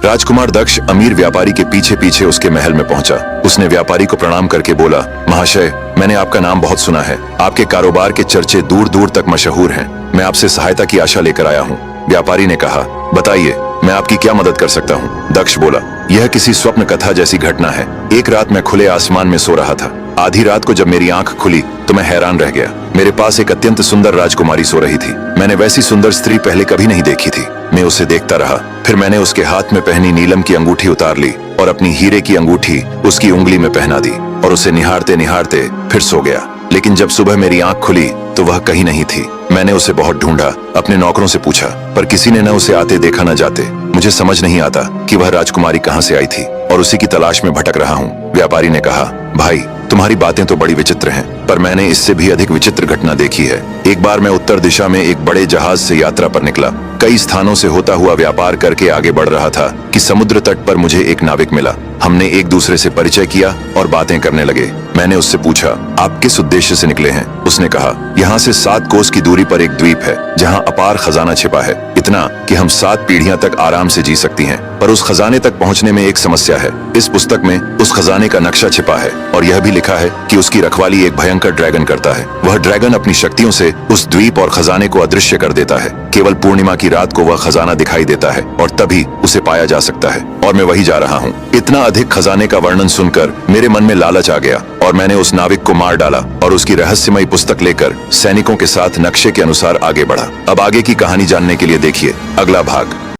राजकुमार दक्ष अमीर व्यापारी के पीछे पीछे उसके महल में पहुंचा। उसने व्यापारी को प्रणाम करके बोला, महाशय, मैंने आपका नाम बहुत सुना है। आपके कारोबार के चर्चे दूर दूर तक मशहूर हैं। मैं आपसे सहायता की आशा लेकर आया हूँ। व्यापारी ने कहा, बताइए, मैं आपकी क्या मदद कर सकता हूँ। दक्ष बोला, यह किसी स्वप्न कथा जैसी घटना है। एक रात मैं खुले आसमान में सो रहा था। आधी रात को जब मेरी आंख खुली तो मैं हैरान रह गया। मेरे पास एक अत्यंत सुंदर राजकुमारी सो रही थी। मैंने वैसी सुंदर स्त्री पहले कभी नहीं देखी थी। मैं उसे देखता रहा। फिर मैंने उसके हाथ में पहनी नीलम की अंगूठी उतार ली और अपनी हीरे की अंगूठी उसकी उंगली में पहना दी और उसे निहारते निहारते फिर सो गया। लेकिन जब सुबह मेरी आंख खुली तो वह कहीं नहीं थी। मैंने उसे बहुत ढूंढा, अपने नौकरों से पूछा, पर किसी ने न उसे आते देखा न जाते। मुझे समझ नहीं आता कि वह राजकुमारी कहाँ से आई थी और उसी की तलाश में भटक रहा हूँ। व्यापारी ने कहा, भाई, तुम्हारी बातें तो बड़ी विचित्र हैं, पर मैंने इससे भी अधिक विचित्र घटना देखी है। एक बार मैं उत्तर दिशा में एक बड़े जहाज से यात्रा पर निकला। कई स्थानों से होता हुआ व्यापार करके आगे बढ़ रहा था कि समुद्र तट पर मुझे एक नाविक मिला। हमने एक दूसरे से परिचय किया और बातें करने लगे। मैंने उससे पूछा, आप किस उद्देश्य से निकले हैं? उसने कहा, यहाँ से 7 कोस की दूरी पर एक द्वीप है जहाँ अपार खजाना छिपा है, इतना कि हम 7 पीढ़ियां तक आराम से जी सकती हैं। पर उस खजाने तक पहुँचने में एक समस्या है। इस पुस्तक में उस खजाने का नक्शा छिपा है और यह भी लिखा है कि उसकी रखवाली एक भयंकर ड्रैगन करता है। वह ड्रैगन अपनी शक्तियों से उस द्वीप और खजाने को अदृश्य कर देता है। केवल पूर्णिमा की रात को वह खजाना दिखाई देता है और तभी उसे पाया जा सकता है, और मैं वही जा रहा हूँ। इतना अधिक खजाने का वर्णन सुनकर मेरे मन में लालच आ गया और मैंने उस नाविक को मार डाला और उसकी रहस्यमयी पुस्तक लेकर सैनिकों के साथ नक्शे के अनुसार आगे बढ़ा। अब आगे की कहानी जानने के लिए देखिए अगला भाग।